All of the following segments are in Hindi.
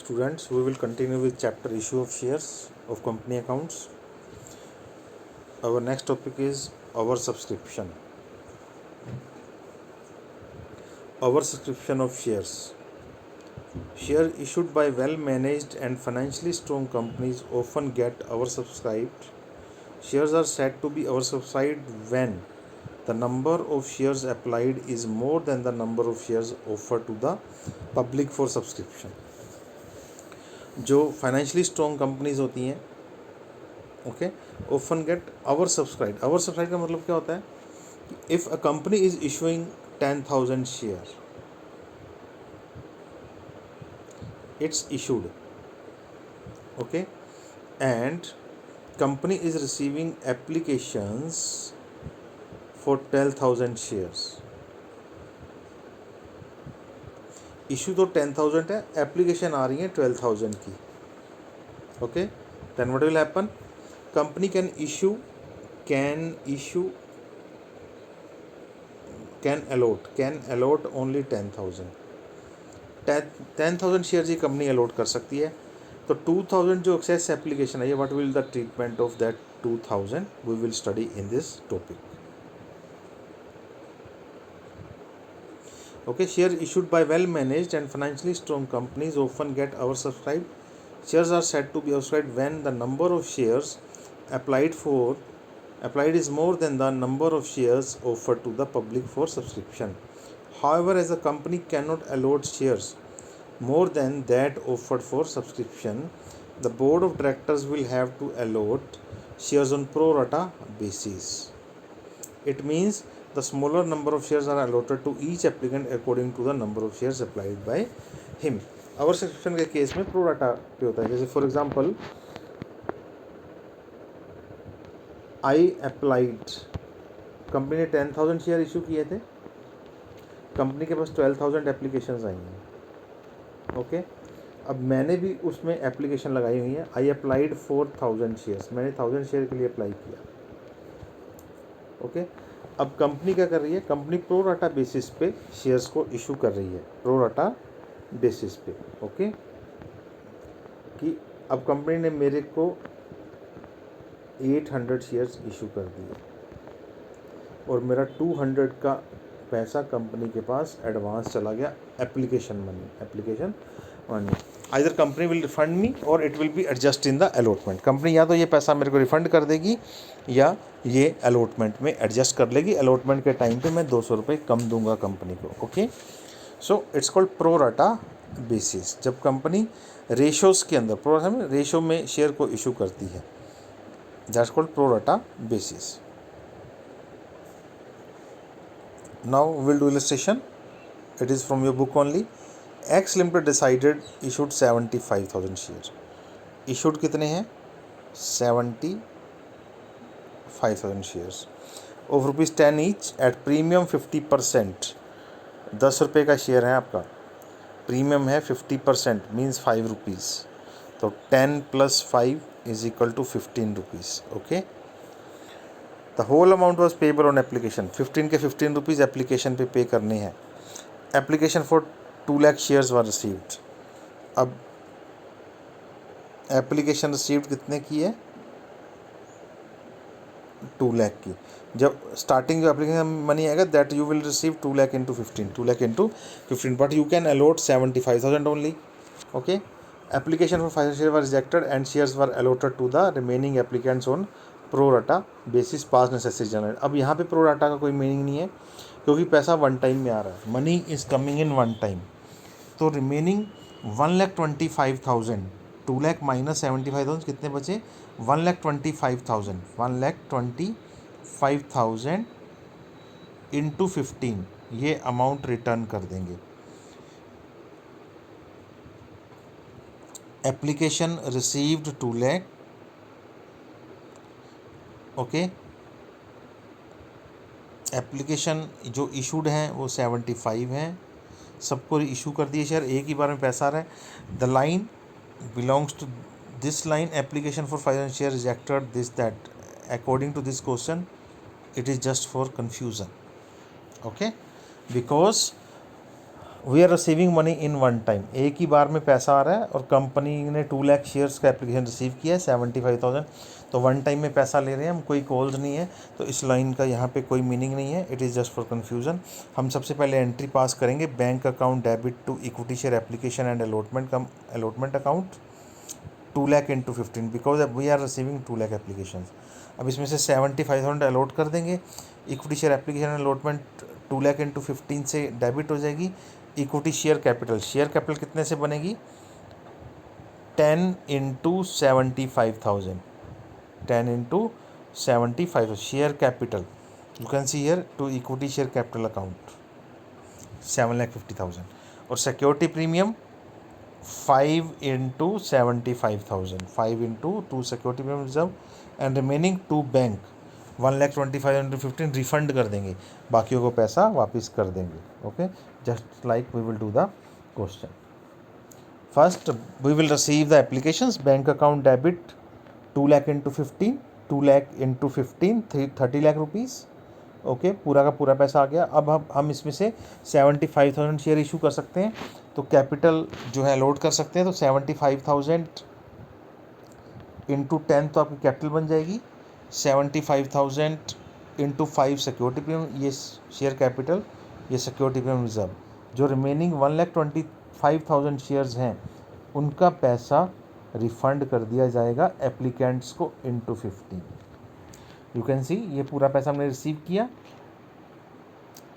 Students, we will continue with chapter issue of shares of company accounts. Our next topic is oversubscription. Oversubscription of shares. Shares issued by well-managed and financially strong companies often get oversubscribed. Shares are said to be oversubscribed when the number of shares applied is more than the number of shares offered to the public for subscription. जो फाइनेंशियली स्ट्रॉन्ग कंपनीज होती हैं okay often get over subscribe का मतलब क्या होता है कि if a company is issuing 10,000 share it's issued okay and company is receiving applications for 12,000 shares issue तो 10,000 है एप्लीकेशन आ रही है 12,000 की okay then what will happen company can allot only 10,000 shares ही कंपनी अलॉट कर सकती है तो 2,000 जो एक्सेस एप्लीकेशन है ये what will the treatment of that 2,000 we will study in this topic Okay, shares issued by well-managed and financially strong companies often get oversubscribed. Shares are said to be oversubscribed when the number of shares applied is more than the number of shares offered to the public for subscription. However, as a company cannot allot shares more than that offered for subscription, the board of directors will have to allot shares on pro rata basis. It means the smaller number of shares are allotted to each applicant according to the number of shares applied by him. Oversubscription के केस में प्रो राटा पे होता है जैसे for example I applied company ने 10,000 शेयर इशू किए थे कंपनी के पास 12,000 एप्लीकेशंस आई हैं ओके अब मैंने भी उसमें एप्लीकेशन लगाई हुई है आई अप्लाइड 4,000 शेयर्स मैंने 1,000 शेयर के लिए अप्लाई किया ओके अब कंपनी क्या कर रही है कंपनी प्रो राटा बेसिस पे शेयर्स को इशू कर रही है प्रो राटा बेसिस पे ओके कि अब कंपनी ने मेरे को 800 शेयर्स इशू कर दिए और मेरा 200 का पैसा कंपनी के पास एडवांस चला गया application money either company will refund me और it will be adjust in the allotment company या तो ये पैसा मेरे को रिफंड कर देगी या ये अलॉटमेंट में एडजस्ट कर लेगी अलॉटमेंट के टाइम पे मैं 200 रुपये कम दूंगा कंपनी को okay so it's called pro rata basis जब कंपनी रेशोज़ के अंदर प्रो राटा में रेशो में शेयर को इशू करती है that's called pro rata basis now will do illustration it is from your book only x limited decided issued 75,000 share issued कितने हैं 75,000 shares of ₹10 each at premium 50% 10 रुपये का शेयर है आपका प्रीमियम है 50% मीन्स ₹5 तो 10 + 5 is equal to 15 rupees okay the whole amount was payable on application 15 के 15 रुपीज़ एप्लीकेशन पे करने हैं application for 2 lakh shares were received अब एप्लीकेशन रिसीव्ड कितने की है 2 लाख की जब स्टार्टिंग जो एप्लीकेशन मनी आएगा that you will receive 2 lakh into 15 but you can allot 75,000 only okay application for 5 share were rejected and shares were allotted to the remaining applicants on pro rata basis pass necessary generate अब यहाँ पे प्रो राटा का कोई मीनिंग नहीं है क्योंकि पैसा वन टाइम में आ रहा है money is coming in one time तो रिमेनिंग 1,25,000 2 लाख माइनस 75,000 कितने बचे 1,25,000 इंटू 15 ये अमाउंट रिटर्न कर देंगे application received 2 lakh okay application जो इशूड हैं वो 75 हैं सबको इशू कर दिए शेयर एक ही बार में पैसा आ रहा है the line belongs to this line application for 500 share rejected this that according to this question it is just for confusion okay because we are receiving money in one time, एक ही बार में पैसा आ रहा है और कंपनी ने 2 लाख शेयर्स का एप्लीकेशन रिसीव किया है 75,000, तो वन टाइम में पैसा ले रहे हैं हम, कोई कॉल्स नहीं है, तो इस लाइन का यहाँ पे कोई मीनिंग नहीं है, it is just for confusion. हम सबसे पहले एंट्री पास करेंगे, bank account debit to equity share application and allotment account 2 lakh into 15 because we are receiving 2 lakh application. अब इसमें से 75,000 अलॉट कर देंगे, equity share application allotment 2 lakh into 15 से डेबिट हो जाएगी। इक्विटी शेयर कैपिटल कितने से बनेगी, 10 into 75,000, 10 into 75 share capital, you can see here to equity share capital account 7,50,000, और security premium 5 into 75,000, 5 into 2 security premium reserve and remaining to bank 1,25,000 refund कर देंगे, बाकियों को पैसा वापस कर देंगे। Okay, just like we will do the question. First we will receive the applications, bank account debit 2 lakh into 15, 2 lakh into 15 30 lakh rupees. Okay, पूरा का पूरा पैसा आ गया। अब हम इसमें से 75,000 शेयर इशू कर सकते हैं, तो कैपिटल जो है लोड कर सकते हैं, तो 75,000 इंटू 10 तो आपकी कैपिटल बन जाएगी, 75,000 इंटू 5 सिक्योरिटी प्रीमियम, ये शेयर कैपिटल, ये सिक्योरिटी प्रीमियम रिजर्व, जो रिमेनिंग 1,25,000 शेयर्स हैं उनका पैसा रिफंड कर दिया जाएगा एप्लीकेंट्स को इंटू 15। यू कैन सी ये पूरा पैसा हमने रिसीव किया,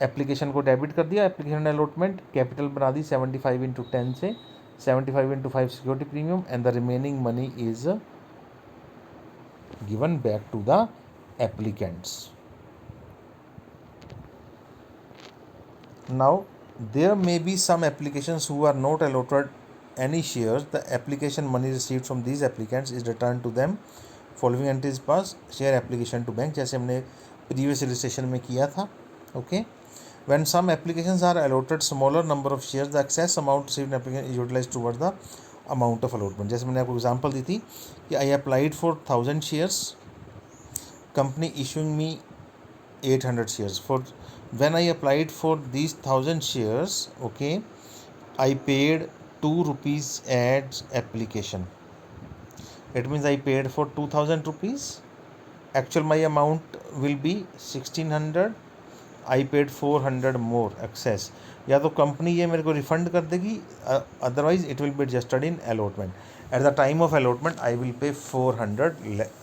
एप्लीकेशन को डेबिट कर दिया, एप्लीकेशन अलॉटमेंट कैपिटल बना दी 75 इंटू 10 से, 75 into 5 security premium and the remaining money is given back to the applicants. Now there may be some applications who are not allotted any shares, the application money received from these applicants is returned to them, following entries pass share application to bank, जैसे हमने previous illustration में किया था। okay, when some applications are allotted smaller number of shares, the excess amount received in application is utilized toward the amount of allotment. जैसे मैंने आपको एग्जांपल दी थी कि I applied for 1000 shares, company issuing me 800 shares, for when I applied for these 1000 shares, okay, I paid 2 rupees as application, it means I paid for 2,000 rupees, actual my amount will be 1,600, I paid 400 more excess, या तो कंपनी ये मेरे को रिफंड कर देगी, otherwise it will be adjusted in allotment. At the time of allotment I will pay 400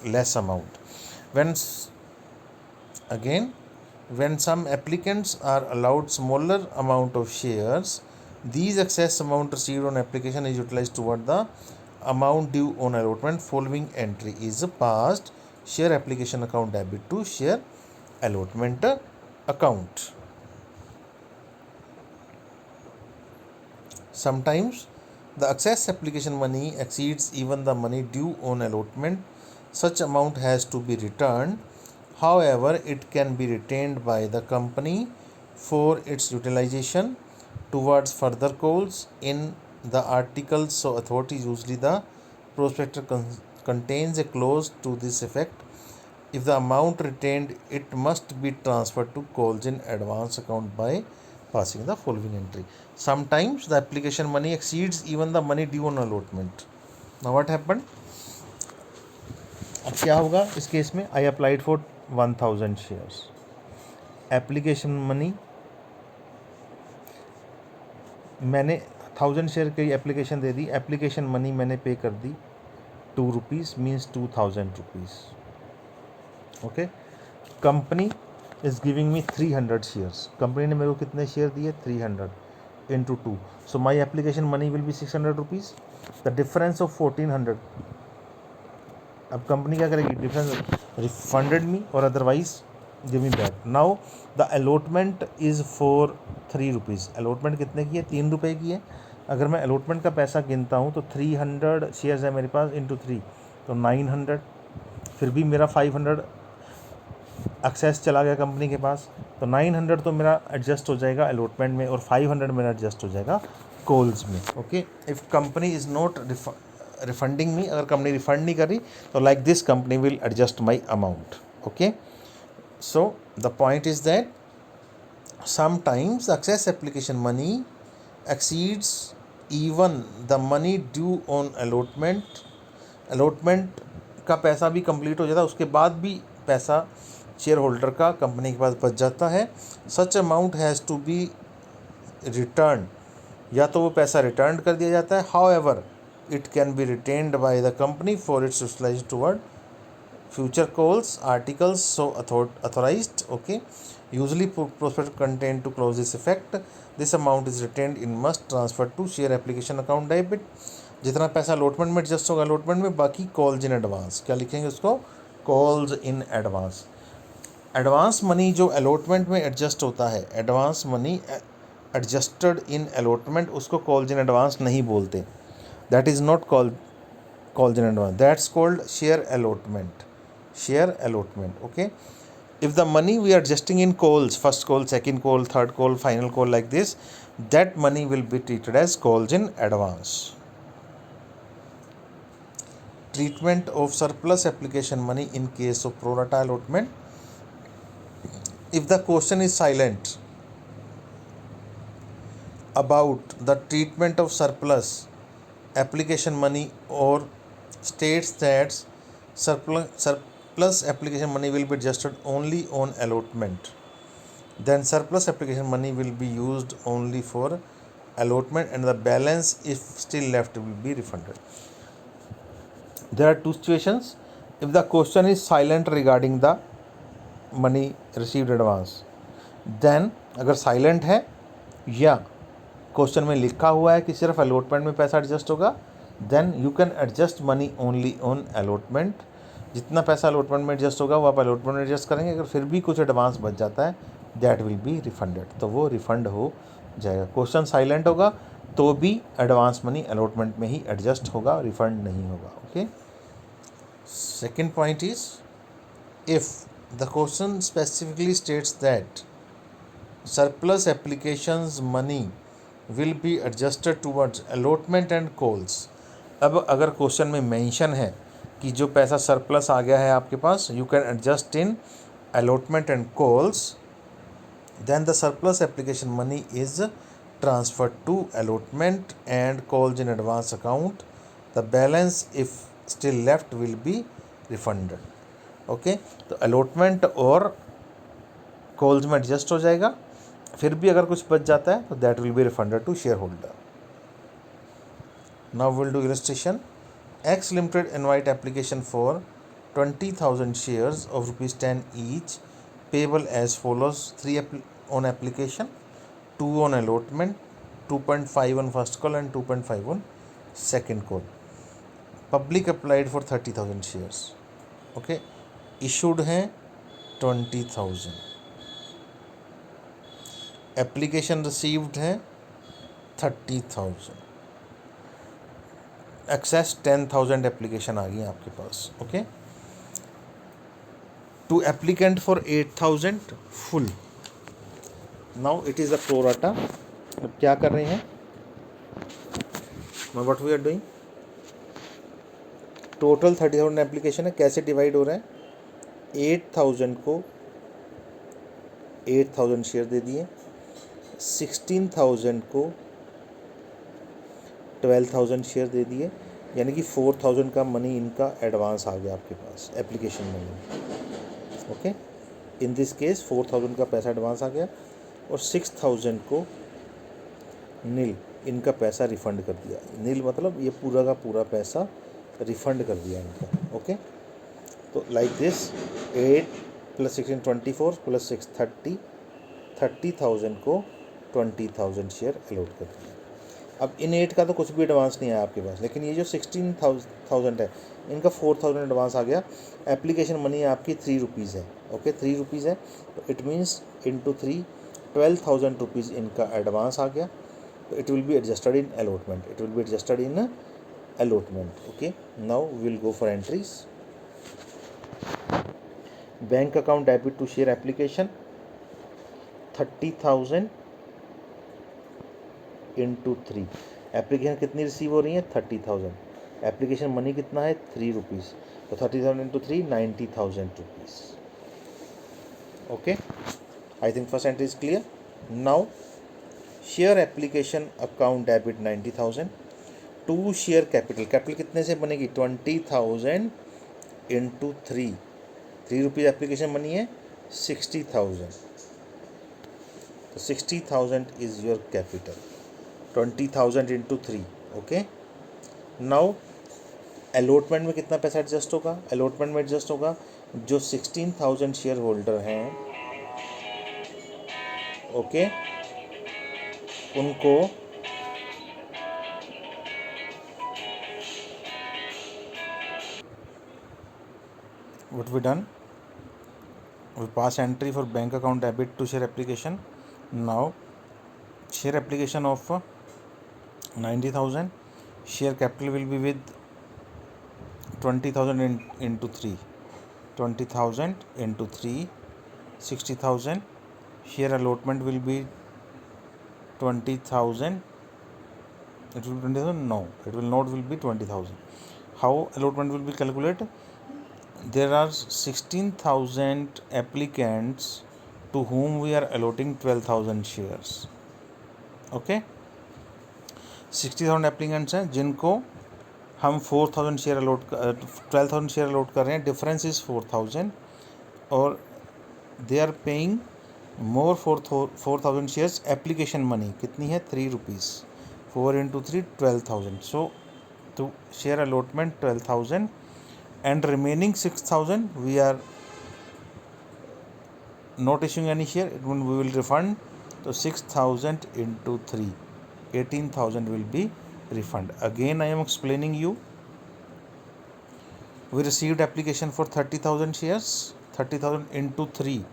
less amount. When some applicants are allowed smaller amount of shares, these excess amount received on application is utilized toward the amount due on allotment. Following entry is passed, share application account debit to share allotment account. Sometimes the excess application money exceeds even the money due on allotment. Such amount has to be returned. However, it can be retained by the company for its utilization towards further calls in the articles. So, authority, usually the prospectus contains a clause to this effect. If the amount retained, it must be transferred to calls in advance account by passing the following entry. Sometimes the application money exceeds even the money due on allotment. Now what happened? अब क्या होगा इस केस में? आई applied for 1000 shares, application money मैंने 1000 शेयर की एप्लीकेशन दे दी, एप्लीकेशन मनी मैंने पे कर दी 2 rupees, means 2000 rupees. Okay, company is giving me 300 shares, company ने मेरे को कितने शेयर दिए? 300 into 2, so my application money will be 600 rupees, the difference of 1400। अब कंपनी क्या करेगी? डिफरेंस रिफंडेड मी और otherwise give me back. Now the allotment is for 3 rupees, allotment कितने की है? 3 रुपये की है। अगर मैं अलॉटमेंट का पैसा गिनता हूँ तो 300 शेयर्स है मेरे पास इंटू 3, तो 900, फिर भी मेरा 500 एक्सेस चला गया कंपनी के पास, तो 900 तो मेरा एडजस्ट हो जाएगा अलॉटमेंट में और 500 मेरा एडजस्ट हो जाएगा कॉल्स में। Okay, if company is not refunding me, अगर कंपनी रिफंड नहीं कर रही तो like this company will adjust my amount. Okay, so the point is that sometimes excess application money exceeds even the money due on allotment, allotment का पैसा भी कंप्लीट हो जाता है, उसके बाद भी पैसा शेयर होल्डर का कंपनी के पास बच जाता है, such amount has to be return, या तो वो पैसा रिटर्न कर दिया जाता है, however it can be retained by the company for its utilize toward future calls articles so authorized. Okay, usually prospectus contain to close this effect, this amount is retained in must transfer to share application account debit. जितना पैसा अलॉटमेंट में एडजस्ट होगा अलॉटमेंट में, बाकी कॉल्स इन एडवांस, क्या लिखेंगे उसको, calls in advance. Advance money जो अलॉटमेंट में एडजस्ट होता है, advance money adjusted in allotment, उसको कॉल्स इन एडवांस नहीं बोलते, that is not calls in advance, that's called share allotment, share allotment. Okay, if the money we are adjusting in calls, first call, second call, third call, final call, like this, that money will be treated as calls in advance. Treatment of surplus application money in case of pro rata allotment. If the question is silent about the treatment of surplus application money or states that surplus application money will be adjusted only on allotment, then surplus application money will be used only for allotment and the balance if still left will be refunded. There are two situations. If the question is silent regarding the money received advance, then अगर silent है या क्वेश्चन में लिखा हुआ है कि सिर्फ अलॉटमेंट में पैसा एडजस्ट होगा, then you can adjust money only on allotment, जितना पैसा अलॉटमेंट में एडजस्ट होगा वो आप अलॉटमेंट में एडजस्ट करेंगे, अगर फिर भी कुछ एडवांस बच जाता है दैट विल बी रिफंडेड, तो वो रिफंड हो जाएगा। क्वेश्चन साइलेंट होगा तो भी एडवांस मनी अलॉटमेंट में ही एडजस्ट होगा, रिफंड नहीं होगा। Okay, second point is if the question specifically states that surplus applications money will be adjusted towards allotment and calls। अब अगर क्वेश्चन में मेंशन है कि जो पैसा सरप्लस आ गया है आपके पास, you can adjust in allotment and calls, then the surplus application money is transferred to allotment and calls in advance account, the balance if still left will be refunded। Okay, तो allotment और कॉल्स में एडजस्ट हो जाएगा, फिर भी अगर कुछ बच जाता है तो that will be refunded to shareholder. Now will do illustration. X limited invite application for 20,000 shares of ₹10 each payable as follows: 3 on application, 2 on allotment, 2.5 on first call and 2.5 on second call. Public applied for 30,000 shares. Okay, issued हैं 20,000, एप्लीकेशन रिसीव्ड है 30,000, एक्सेस 10,000 एप्लीकेशन आ गई है आपके पास। Okay, to applicant for 8,000 full. Now it is a pro rata. अब क्या कर रहे हैं, what we are doing, total 30,000 application है, कैसे डिवाइड हो रहा है, 8,000 को 8,000 शेयर दे दिए, 16,000 को 12,000 शेयर दे दिए, यानी कि 4,000 का मनी इनका एडवांस आ गया आपके पास, application money. Okay, in this case 4,000 का पैसा एडवांस आ गया और 6,000 को नील इनका पैसा रिफ़ंड कर दिया। नील मतलब ये पूरा का पूरा पैसा रिफ़ंड कर दिया इनका। ओके, तो लाइक दिस 8 + 16 24 + 6 30,000 को 20,000 शेयर अलॉट कर दिया। अब इन 8 का तो कुछ भी एडवांस नहीं आया आपके पास, लेकिन ये जो 16,000 है इनका 4,000 एडवांस आ गया। एप्लीकेशन मनी आपकी ₹3 है। ओके, ₹3 है, तो इट मीन्स इंटू 3 ₹12,000 इनका एडवांस आ गया, तो it will be adjusted in allotment, it will be adjusted in allotment. Okay, now we will go for entries. Bank account debit to share application 30,000 into 3, application कितनी रिसीव हो रही है 30,000, एप्लीकेशन मनी कितना है ₹3, तो 30,000 into 3 ₹90,000। Okay, I think first entry is clear. Now share application account debit 90,000 to share capital, capital कितने से बनेगी 20,000 इंटू 3 रुपीज़ एप्लीकेशन मनी है 60,000, तो 60,000 is your capital, 20,000 into 3। Okay, now allotment में कितना पैसा एडजस्ट होगा, अलॉटमेंट में एडजस्ट होगा जो 16,000 शेयर होल्डर हैं, ओके, उनको what we done, we pass entry for bank account debit to share application. Now share application of 90,000, share capital will be with 20,000 into 3, 20,000 into 3, 60,000, share allotment will be 20,000, it will be 20,000, no, it will not will be 20,000. How allotment will be calculated? There are 16,000 applicants to whom we are allotting 12,000 shares. Okay, 60,000 applicants हैं जिनको हम 4,000 शेयर अलॉट 12,000 शेयर अलॉट कर रहे हैं, डिफरेंस इज़ 4,000 और they are paying more 4,000 shares. Application money कितनी है 3 रुपीज़, 4 इंटू 3 12,000, सो तो share allotment 12,000 and remaining 6,000 we are not issuing any share, it means we will refund, so 6,000 into 3, 18,000 will be refund. Again I am explaining you, we received application for 30,000 shares, 30,000 into 3,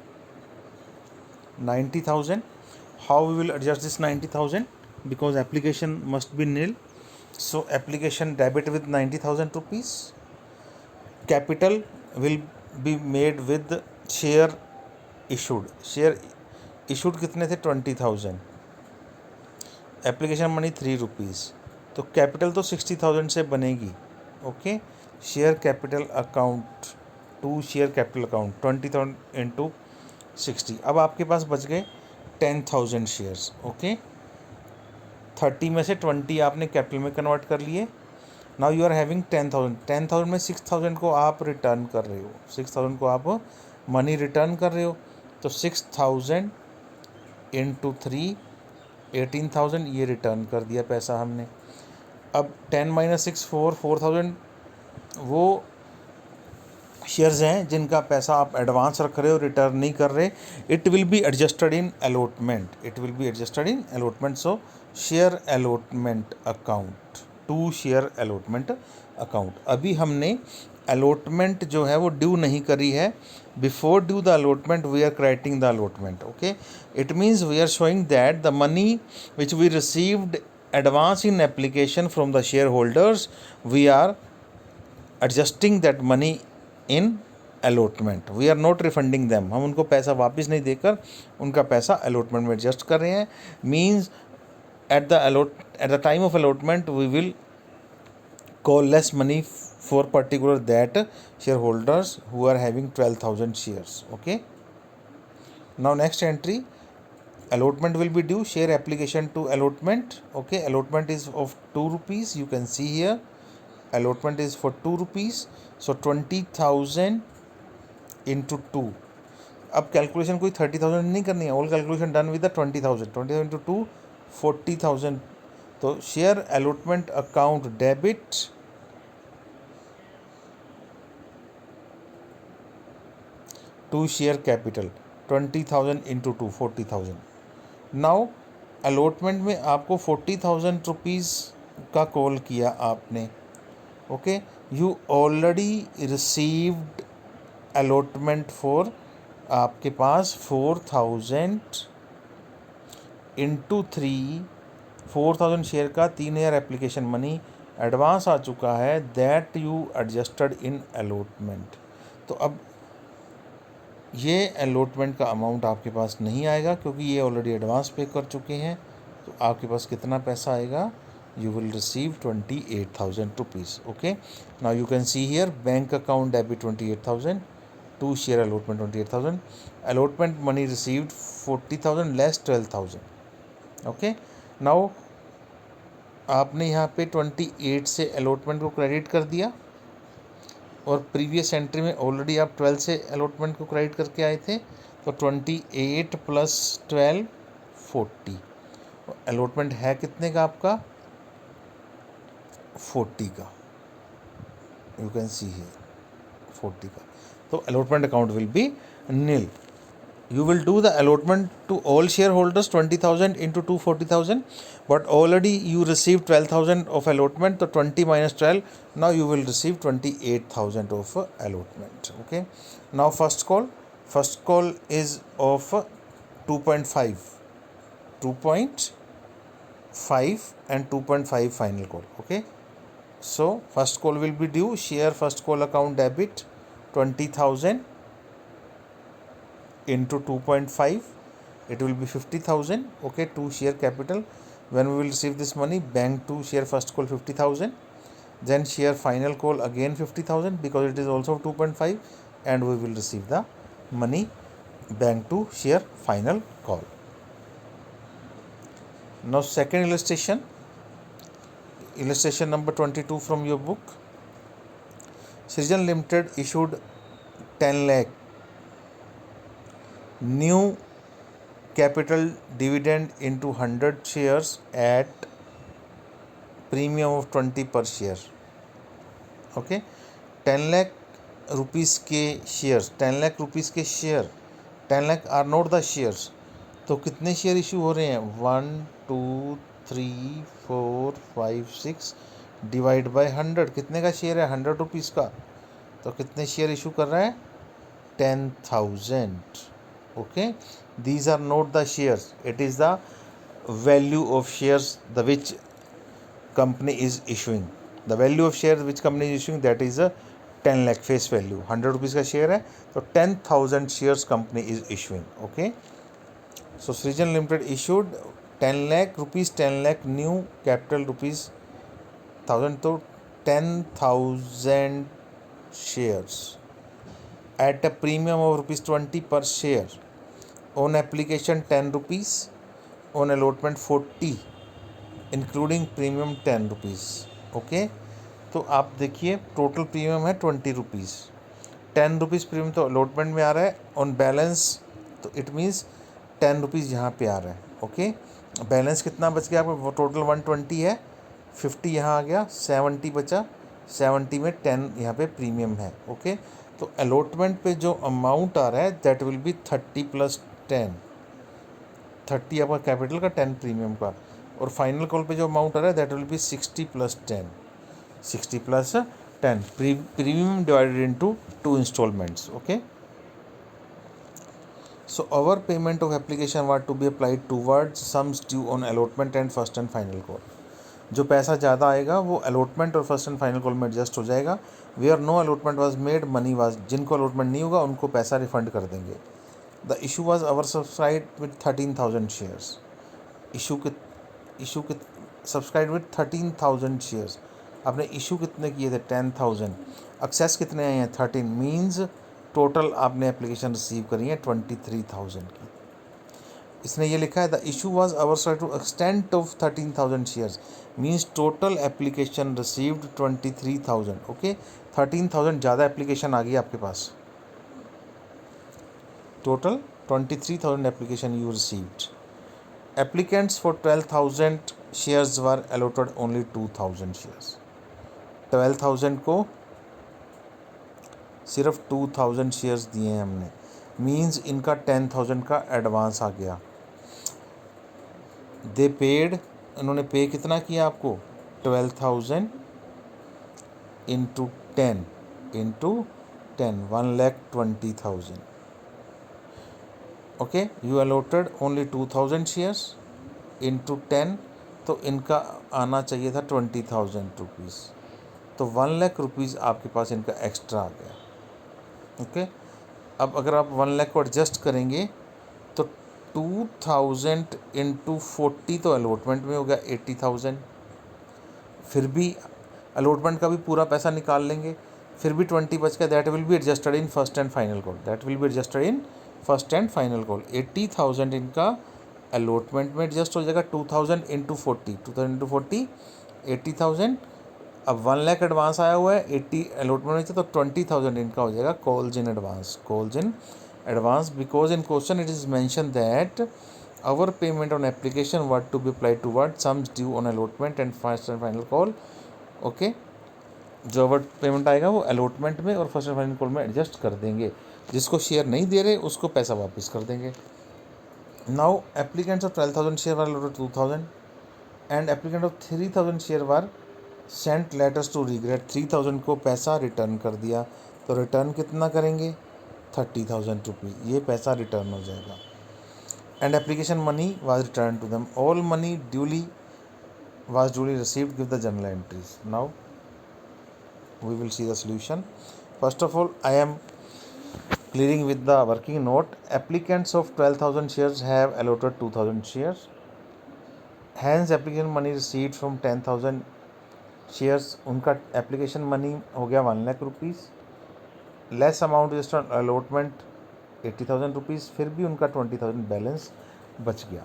90,000. How we will adjust this 90,000? Because application must be nil, so application debit with 90,000 rupees, capital will be made with share issued, share issued कितने थे 20,000, एप्लीकेशन मनी 3 रुपीज़, तो कैपिटल तो 60,000 से बनेगी। Okay, share capital account to share capital account 20,000 into 60, अब आपके पास बच गए 10,000 शेयर्स। ओके, 30 में से 20 आपने कैपिटल में कन्वर्ट कर लिए, नाउ यू आर हैविंग 10,000, 10,000 में 6,000 को आप रिटर्न कर रहे हो, 6,000 को आप मनी रिटर्न कर रहे हो, तो 6,000 इंटू 3 18,000 ये रिटर्न कर दिया पैसा हमने। अब 10 माइनस 6 4,000 वो शेयर्स हैं जिनका पैसा आप एडवांस रख रहे हो, रिटर्न नहीं कर रहे, it will be adjusted in allotment, it will be adjusted in allotment, so share allotment account to share allotment account. अभी हमने अलॉटमेंट जो है वो ड्यू नहीं करी है, before due the allotment we are creating the allotment. Okay, it means we are showing that the money which we received advance in application from the shareholders, we are adjusting that money in allotment, we are not refunding them, हम उनको पैसा वापस नहीं देकर उनका पैसा अलॉटमेंट में एडजस्ट कर रहे हैं। Means at the time of allotment we will call less money for particular that shareholders who are having 12,000 shares. Okay, now next entry, allotment will be due, share application to allotment. Okay, allotment is of 2 rupees, you can see here allotment is for 2 rupees, so 20,000 into 2। अब कैलकुलेशन कोई 30,000 नहीं करनी है, all calculation done with the 20,000, 20,000 into 2 40,000, तो share allotment account debit to share capital 20,000 into 2 40,000। Now allotment में आपको 40,000 रुपीज़ का कॉल किया आपने। Okay, you already received allotment for, आपके पास 4,000 इंटू 3 4,000 शेयर का 3,000 एप्लीकेशन मनी एडवांस आ चुका है, that you adjusted in allotment. तो अब ये अलॉटमेंट का अमाउंट आपके पास नहीं आएगा क्योंकि ये ऑलरेडी एडवांस पे कर चुके हैं, तो आपके पास कितना पैसा आएगा, you will receive 28,000 rupees. Okay, now you can see here bank account debit 28,000, to share allotment 28,000, allotment money received 40,000 less 12,000. Okay, now आपने यहाँ पे 28 से अलॉटमेंट को क्रेडिट कर दिया और प्रीवियस एंट्री में ऑलरेडी आप 12 से अलॉटमेंट को क्रेडिट करके आए थे, तो 28 प्लस 12 40। अलॉटमेंट है कितने का आपका? 40 का, यू कैन सी हियर 40 का। तो allotment account will be nil. You will do the allotment to all shareholders 20,000 into 240,000, but already you received 12,000 of allotment, so 20 minus 12, now you will receive 28,000 of allotment. Okay, now first call is of 2.5 and 2.5 final call. Okay, so first call will be due, share first call account debit 20,000 into 2.5, it will be 50,000. Okay, to share capital, when we will receive this money, bank to share first call 50,000, then share final call again 50,000 because it is also 2.5, and we will receive the money bank to share final call. Now second illustration number 22 from your book. Srijan Limited issued 10 lakh new capital dividend into 100 shares at premium of 20 per share. Okay, 10 lakh rupees के शेयर्स, 10 लाख रुपीज़ के share, 10 lakh are not the shares. तो कितने शेयर इशू हो रहे हैं? 1 2 3 4 5 6 डिवाइड बाय 100, कितने का शेयर है? 100 रुपीज़ का। तो कितने शेयर इशू कर रहा है? 10,000. Okay, these are not the shares, it is the value of shares the which company is issuing. The value of shares which company is issuing, that is a 10 lakh face value. 100 rupees का शेयर है, तो 10,000 shares company is issuing. Okay, so Srijan Limited issued 10 lakh rupees, 10 lakh new capital rupees 1000, तो 10,000 shares at a premium of rupees 20 per share, on application 10 rupees, on allotment 40, including premium 10 rupees. Okay, तो आप देखिए टोटल प्रीमियम है 20 रुपीज़, 10 रुपीज़ प्रीमियम तो अलॉटमेंट में आ रहा है, ऑन बैलेंस तो इट मीन्स 10 रुपीज़ यहाँ पे आ रहा है. ओके, बैलेंस कितना बच गया आपको? टोटल 120 है, 50 यहाँ आ गया, 70 बचा, 70 में 10 यहाँ पे प्रीमियम है. ओके, तो अलॉटमेंट पे जो अमाउंट आ रहा है दैट विल बी 30 प्लस 10, 30 आपका कैपिटल का, 10 प्रीमियम का, और फाइनल कॉल पे जो अमाउंट आ रहा है that will be 60 plus 10, 60 plus 10 premium divided into 2 instalments. Okay, so our payment of application was to be applied towards sums due on allotment and first and final call. जो पैसा ज़्यादा आएगा वो अलॉटमेंट और फर्स्ट एंड फाइनल कॉल में एडजस्ट हो जाएगा. Where no allotment was made, money was, जिनको अलॉटमेंट नहीं होगा उनको पैसा रिफंड कर देंगे. The issue was over subscribe with 13,000 shares. Issue के सब्सक्राइब विद 13,000 शेयर्स. आपने इशू कितने किए थे? 10,000. एक्सेस कितने आए हैं? 13. मीन्स टोटल आपने एप्लीकेशन रिसीव करी है 23,000 की. इसने ये लिखा है the issue was over to extent of 13,000 shares, means total application received 23,000. Okay, 13,000 ज़्यादा एप्लीकेशन आ गई आपके पास. Total 23,000 application you received. Applicants for 12,000 shares were allotted only 2,000 shares. 12,000 को सिर्फ 2,000 शेयर्स दिए हैं हमने, मीन्स इनका 10,000 का एडवांस आ गया. दे पेड, इन्होंने पे कितना किया आपको? 12,000 into 10 1,20,000. Okay, you allotted only 2,000 shares into 10, तो इनका आना चाहिए था 20,000 रुपीज़, तो 1 लाख रुपीज़ आपके पास इनका एक्स्ट्रा आ गया. ओके, अब अगर आप 1 लाख को एडजस्ट करेंगे तो 2,000 इंटू 40 तो अलॉटमेंट में हो गया 80,000. फिर भी अलॉटमेंट का भी पूरा पैसा निकाल लेंगे, फिर भी 20 बच गया. That will be adjusted in first and final call. 80,000 इनका अलॉटमेंट में एडजस्ट हो जाएगा 2000 इंटू 40 80,000। अब 1 लाख एडवांस आया हुआ है, 80 अलॉटमेंट में तो 20,000 इनका हो जाएगा calls in advance because in question it is mention that our payment on application what to be applied to what sums due on allotment and first and final call। Okay, जो अवर पेमेंट आएगा वो अलॉटमेंट में और फर्स्ट एंड फाइनल कॉल में एडजस्ट कर देंगे। जिसको शेयर नहीं दे रहे उसको पैसा वापस कर देंगे। Now applicants of 12,000 share were allotted 2,000 and applicant of 3,000 share were sent letters to regret 3,000 को पैसा रिटर्न कर दिया। तो रिटर्न कितना करेंगे 30,000 रुपीज़, ये पैसा रिटर्न हो जाएगा। And application money was returned to them. All money was duly received. Give the journal entries. Now we will see the solution. First of all, I am clearing with the working note. Applicants of 12,000 shares have allotted 2,000 shares. Hence, application money received from 10,000 shares. उनका application money हो गया 1 lakh rupees. Less amount is on allotment 80,000 rupees, फिर भी उनका 20,000 बैलेंस बच गया।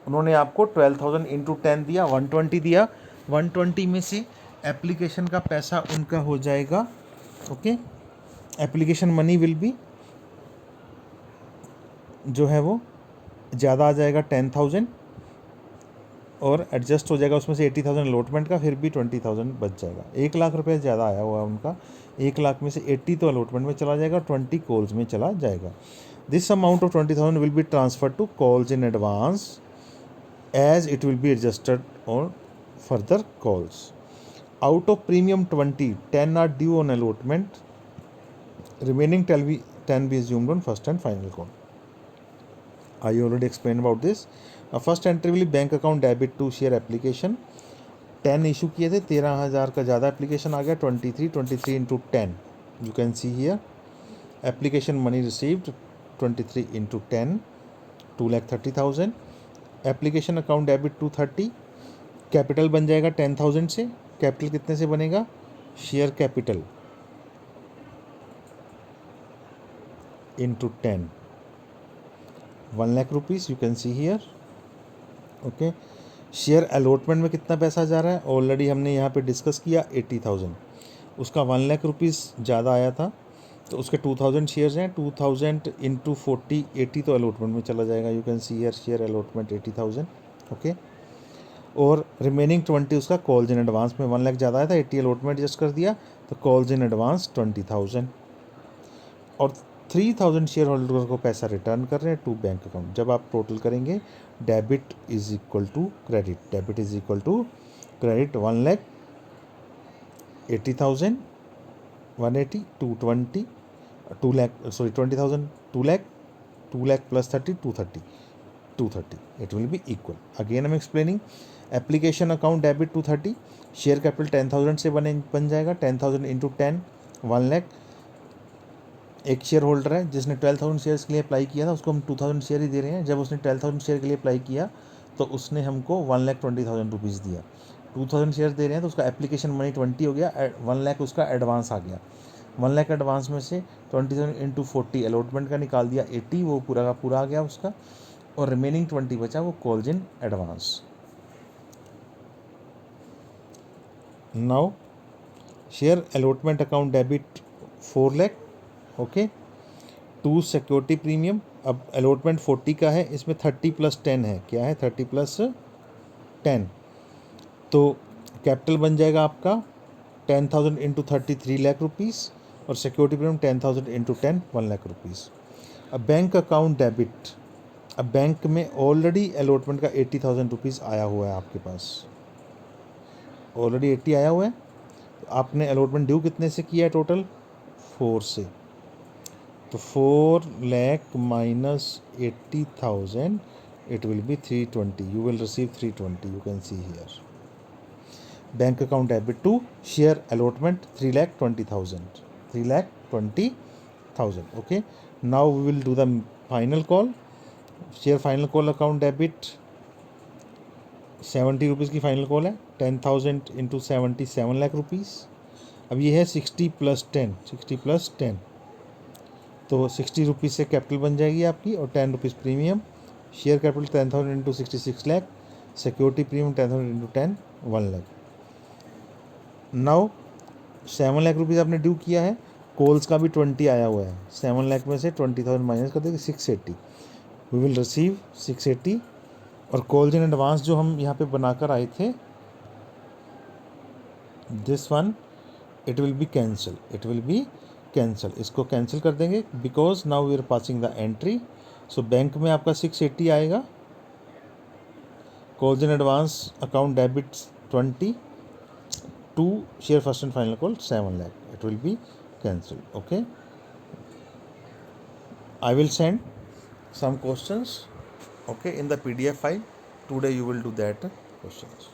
उन्होंने आपको 12,000 इंटू 10 दिया, 120 दिया। 120 में से एप्लीकेशन का पैसा उनका हो जाएगा, okay, application money will be जो है वो ज़्यादा आ जाएगा 10,000 और एडजस्ट हो जाएगा उसमें से 80,000 अलॉटमेंट का, फिर भी 20,000 बच जाएगा। 1 लाख रुपये ज़्यादा आया हुआ है उनका। 1 लाख में से 80 तो अलॉटमेंट में चला जाएगा, 20 कॉल्स में चला जाएगा। This amount of 20,000 will be transfer to calls in advance as it will be adjusted on further calls. Out of premium 10 are due on allotment, remaining 10 be assumed on first and final call. I already explained about this. First entry will bank account debit to share application. 10 issue किए थे, 13,000 का ज़्यादा एप्लीकेशन आ गया, 23 into 10 you can see here. Application money received 23 into 10 2,30,000। Application account debit 230। Capital बन जाएगा 10,000 से। कैपिटल कितने से बनेगा, share capital into 10 1 lakh rupees you can see here, okay. Share allotment में कितना पैसा जा रहा है, ऑलरेडी हमने यहाँ पे डिस्कस किया 80,000। उसका 1 लाख रुपीज़ ज़्यादा आया था तो उसके 2,000 शेयर्स हैं, 2,000 इंटू 40 80 तो अलॉटमेंट में चला जाएगा। You can see here share allotment 80,000, okay. और रिमेनिंग 20 उसका कॉल्स इन एडवांस में 1 लाख ज़्यादा आया था, 80 अलॉटमेंट एडजस्ट कर दिया तो कॉल्स इन एडवांस 20,000 और 3,000 शेयर होल्डर को पैसा रिटर्न कर रहे हैं टू बैंक अकाउंट। जब आप टोटल करेंगे debit is equal to credit, debit is equal to credit 1,80,000 180 220 2 lakh sorry 20,000 2 lakh 2 lakh plus 30 230 it will be equal. Again I am explaining, application account debit 230, share capital 10,000 से बन जाएगा, 10,000 इंटू 10 1 लाख। एक शेयर होल्डर है जिसने 12,000 शेयर्स के लिए अप्लाई किया था, उसको हम 2,000 शेयर ही दे रहे हैं। जब उसने 12,000 शेयर के लिए अप्लाई किया तो उसने हमको 1,20,000 रुपीज़ दिया। 2,000 शेयर दे रहे हैं तो उसका एप्लीकेशन मनी 20 हो गया, 1 लाख उसका एडवांस आ गया। 1 लाख एडवांस में से 20,000 इंटू 40 अलॉटमेंट का निकाल दिया 80, वो पूरा का पूरा आ गया उसका, और रिमेनिंग 20 बचा वो calls in advance. Now share allotment account debit 4 lakh, okay, to security premium. अब अलॉटमेंट 40 का है, इसमें 30 + 10 है, क्या है 30 + 10, तो कैपिटल बन जाएगा आपका 10,000 इंटू 30 3 लाख रुपीज़ और security premium 10,000 into 10 1 lakh rupees. अब बैंक अकाउंट डेबिट, अब बैंक में ऑलरेडी अलॉटमेंट का 80,000 रुपीज़ आया हुआ है आपके पास, ऑलरेडी 80 आया हुआ है। तो आपने अलॉटमेंट ड्यू कितने से किया है, टोटल 4 से, तो 4 lakh minus 80,000 it will be 320, you will receive 320, you can see here। Bank account debit to share allotment 3,20,000 3,20,000, okay. Now we will do the final call. Share final call account debit 70 rupees की फाइनल कॉल है, 10,000 इंटू 70 7 लाख रुपीज़। अब ये है 60 + 10 तो 60 रुपीज़ से कैपिटल बन जाएगी आपकी और 10 rupees premium, share capital 10,000 into 66 lakh, security premium 10,000 into 10 1 lakh. Now 7 lakh rupees आपने ड्यू किया है, कोल्स का भी 20 आया हुआ है, 7 लाख में से 20,000 माइनस कर देंगे 680, वी विल रिसीव 680। और कॉल्स इन एडवांस जो हम यहाँ पे बनाकर आए थे, this one it will be cancel, it will be cancel, इसको कैंसिल कर देंगे because now we are passing the entry. So bank में आपका 680 आएगा, calls in advance account debits 20 to share first and final call 7 lakh, it will be cancel. Okay, I will send some questions, okay, in the PDF file. Today you will do that questions.